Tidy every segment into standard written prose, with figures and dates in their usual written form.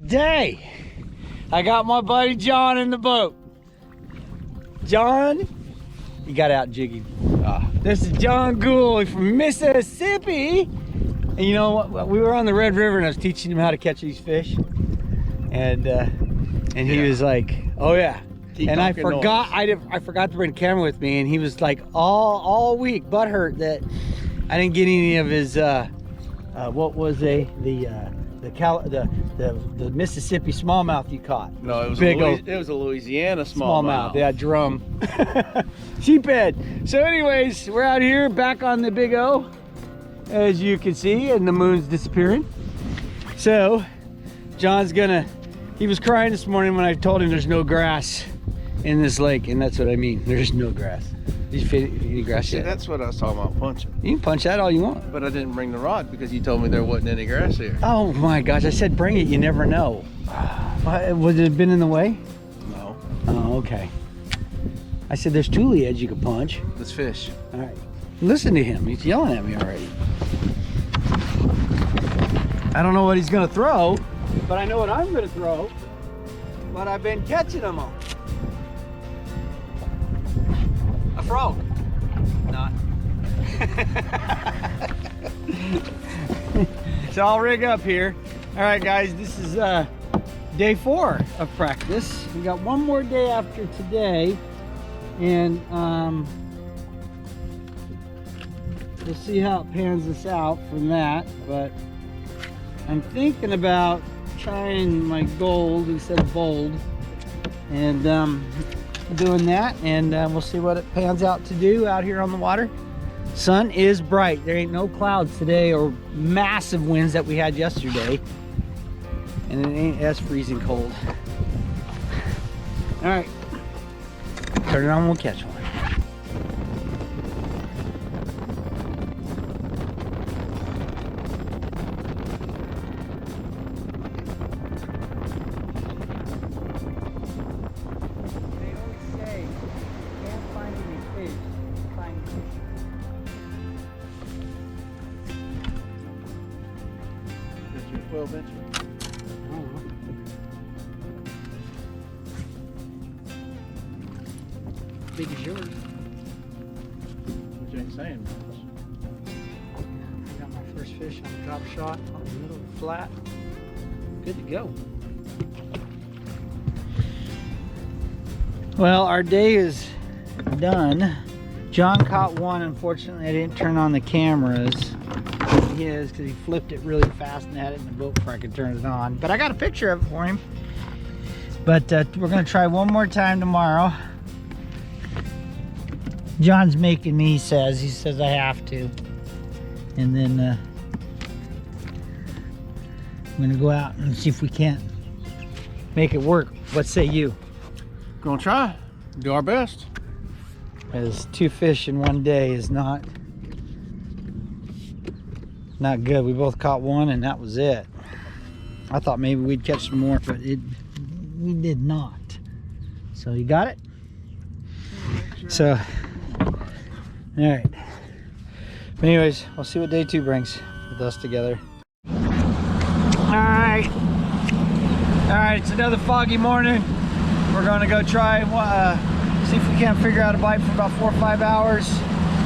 day. I got my buddy John in the boat. John, he got out jigging. This is John Goul from Mississippi. And you know what? We were on the Red River and I was teaching him how to catch these fish. And he was like, oh yeah. And I forgot, I forgot to bring the camera with me, and he was like all week butthurt that I didn't get any of his what was the Mississippi smallmouth you caught. No, it was it was a Louisiana smallmouth. Yeah, drum. Sheephead. So anyways, we're out here back on the Big O, as you can see, and the moon's disappearing. So John's he was crying this morning when I told him there's no grass in this lake, and that's what I mean. There's no grass. Did you feed any grass yet? That's what I was talking about, punching. You can punch that all you want. But I didn't bring the rod because you told me there wasn't any grass here. Oh my gosh, I said bring it, you never know. Would it have been in the way? No. Oh, okay. I said there's tule heads you could punch. Let's fish. All right. Listen to him, he's yelling at me already. I don't know what he's gonna throw, but I know what I'm gonna throw. But I've been catching them all. A frog. Not. So I'll rig up here. All right, guys, this is day 4 of practice. We got one more day after today, and we'll see how it pans us out from that. But I'm thinking about trying my gold instead of bold, and doing that, and we'll see what it pans out to do out here on the water. Sun is bright. There ain't no clouds today or massive winds that we had yesterday, and it ain't as freezing cold. All right, turn it on, we'll catch one. That's your 12-inch. Big as yours. Which ain't saying much. I got my first fish on the drop shot on the middle of the flat. Good to go. Well, our day is done. John caught one. Unfortunately, I didn't turn on the cameras. He is, because he flipped it really fast and had it in the boat before I could turn it on. But I got a picture of it for him. But we're going to try one more time tomorrow. John's making me, he says I have to. And then I'm going to go out and see if we can't make it work. What say you? Gonna try. Do our best. As 2 fish in one day is not good. We both caught one and that was it. I thought maybe we'd catch some more, but we did not. So you got it? So, all right. But anyways, we'll see what day 2 brings with us together. All right, it's another foggy morning. We're gonna go try, see if we can't figure out a bite for about 4 or 5 hours.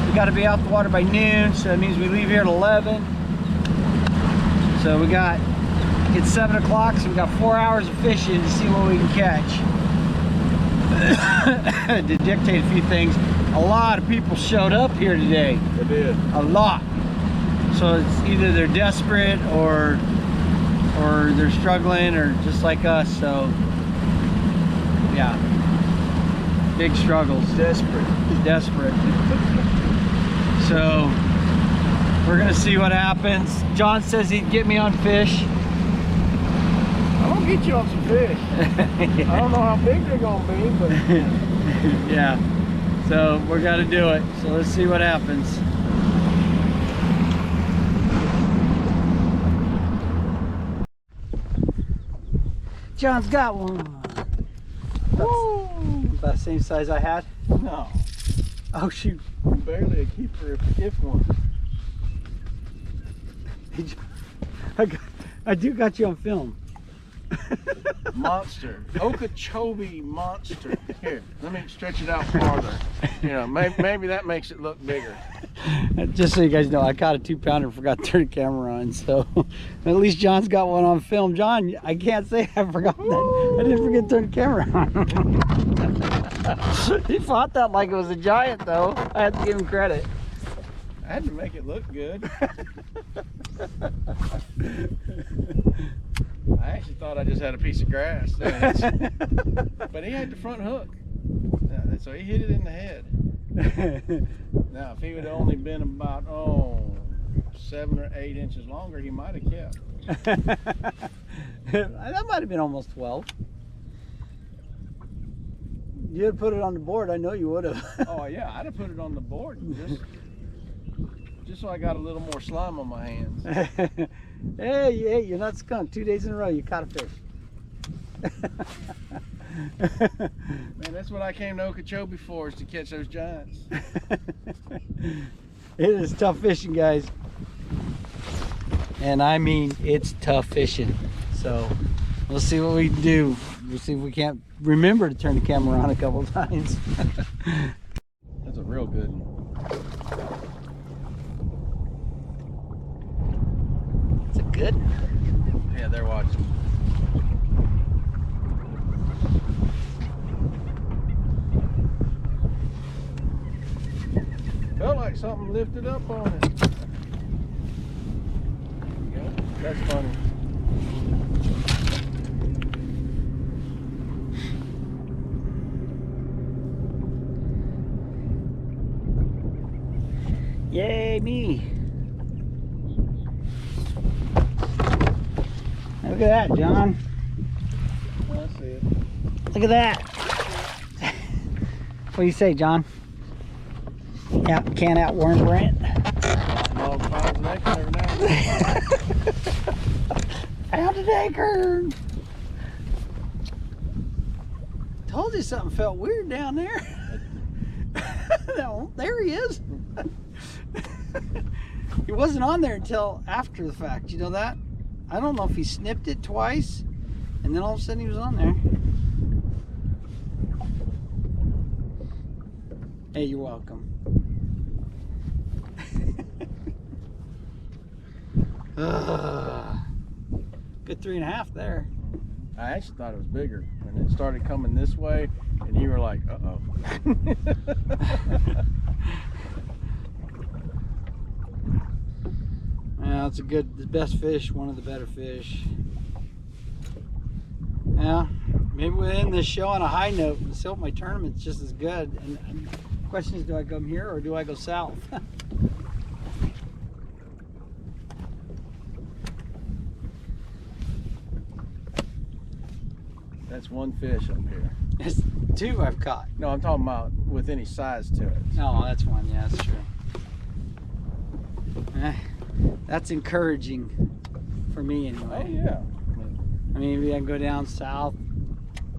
We gotta be out the water by noon, so that means we leave here at 11. So it's 7 o'clock, so we got 4 hours of fishing to see what we can catch. To dictate a few things, a lot of people showed up here today. They did. A lot. So it's either they're desperate or they're struggling, or just like us. So yeah, big struggles. Desperate. So we're gonna see what happens. John says he'd get me on fish. I'm gonna get you on some fish. I don't know how big they're gonna be, but yeah. So we're gonna do it. So let's see what happens. John's got one. Woo! About the same size I had? no. Oh shoot. Barely a keeper if one. I do got you on film. Monster. Okeechobee monster. Here, let me stretch it out farther. You know, maybe that makes it look bigger. Just so you guys know, I caught a 2-pounder, forgot to turn the camera on, so at least John's got one on film. John, I can't say I forgot that. I didn't forget to turn the camera on. He fought that like it was a giant, though. I had to give him credit. I had to make it look good. I actually thought I just had a piece of grass. But he had the front hook. So he hit it in the head. Now, if he would have only been about, 7 or 8 inches longer, he might have kept. That might have been almost 12. You had put it on the board, I know you would have. Oh, yeah, I'd have put it on the board just so I got a little more slime on my hands. Hey, you're not skunked. 2 days in a row, you caught a fish. Man, that's what I came to Okeechobee for, is to catch those giants. It is tough fishing, guys. And I mean, it's tough fishing. So we'll see what we can do. We'll see if we can't remember to turn the camera on a couple of times. That's a real good one. It's a good one. Yeah, they're watching. Felt like something lifted up on it. There you go. That's funny. Yay, me. Look at that, John. I see it. Look at that. What do you say, John? Yeah, can't outworm Brent. Log finds an acorn every now and then. Found an acorn. Told you something felt weird down there. No, there he is. He wasn't on there until after the fact. You know that? I don't know if he snipped it twice and then all of a sudden he was on there. Hey, you're welcome. Good 3.5 there. I actually thought it was bigger when it started coming this way, and you were like, uh-oh. Yeah, it's the best fish, one of the better fish. Yeah, maybe we'll end this show on a high note. Let's hope my tournament's just as good. And the question is, do I come here or do I go south? That's one fish up here. It's 2 I've caught. No, I'm talking about with any size to it. Oh, that's one. Yeah, that's true. That's encouraging for me anyway. Oh, yeah. I mean, maybe I can go down south,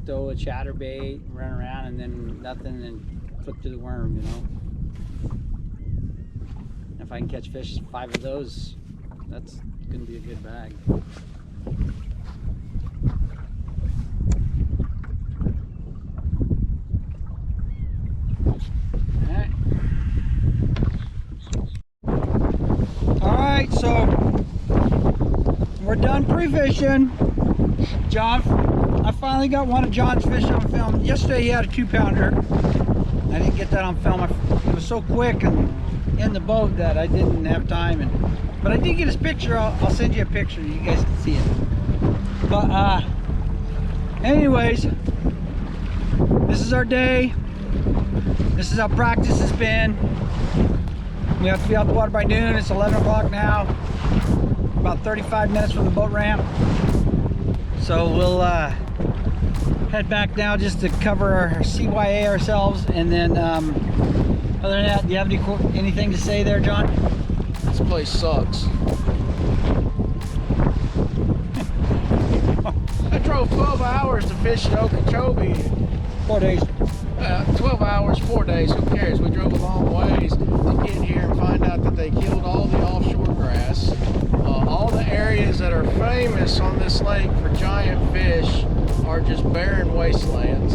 throw a chatterbait, run around, and then nothing, and flip to the worm, you know. If I can catch fish, 5 of those, that's gonna be a good bag. Alright, so we're done pre-fishing. John, I finally got one of John's fish on film. Yesterday he had a 2-pounder. I didn't get that on film. It was so quick and in the boat that I didn't have time. But I did get his picture. I'll send you a picture. You guys can see it. But anyways, this is our day. This is how practice has been. We have to be out the water by noon. It's 11 o'clock now. About 35 minutes from the boat ramp. So we'll head back now just to cover our CYA ourselves. And then other than that, do you have anything to say there, John? This place sucks. I drove 12 hours to fish in Okeechobee. 4 days. 12 hours, 4 days, who cares? We drove a long ways to get here and find out that they killed all the offshore grass. All the the areas that are famous on this lake for giant fish are just barren wastelands.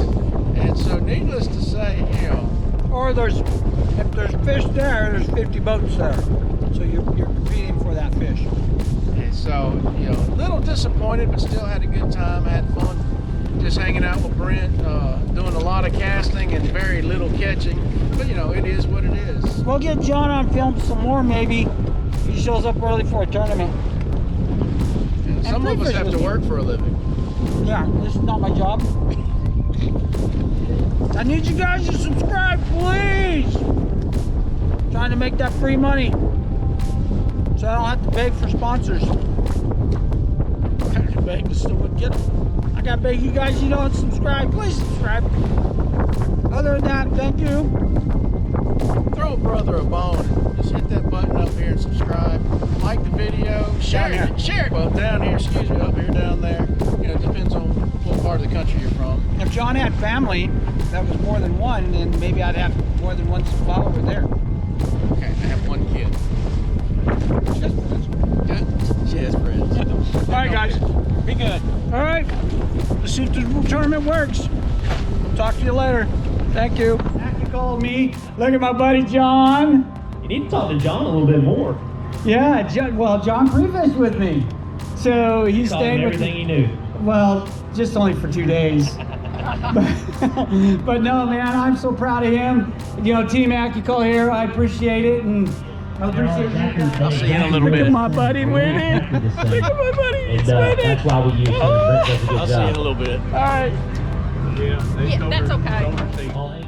And so needless to say, you know, Or if there's fish there, there's 50 boats there. So you're competing for that fish. and so, you know, a little disappointed, but still had a good time, had fun just hanging out with Brent, doing a lot of casting and very little catching. But you know, it is what it is. We'll get John on film some more maybe. He shows up early for a tournament. And some of us have to work for a living. Yeah, this is not my job. I need you guys to subscribe, please. Trying to make that free money, so I don't have to beg for sponsors. I have to beg to still get them. I gotta beg you guys, you don't subscribe. Please subscribe. Other than that, thank you. Throw a brother a bone. Just hit that button up here and subscribe. Like the video. Share it. Share it. Well, down here, excuse me, up here, down there. You know, it depends on what part of the country you're from. If John had family that was more than one, then maybe I'd have more than one follower there. Okay, I have one kid. Just friends. All right, guys, be good. All right, let's see if the tournament works. Talk to you later. Thank you. You called me. Look at my buddy John. You need to talk to John a little bit more. Yeah, John pre-fished with me, so he's Taught him staying with everything me. he knew. Well, just only for 2 days. But no, man, I'm so proud of him. You know, Team Acicol here, I appreciate it, and I appreciate you. I'll see you in a little bit. Look at my buddy winning. Look at my buddy, he's winning. That's why we use him. Brent does a good I'll see you in a job. little bit. All right. Yeah, that's okay.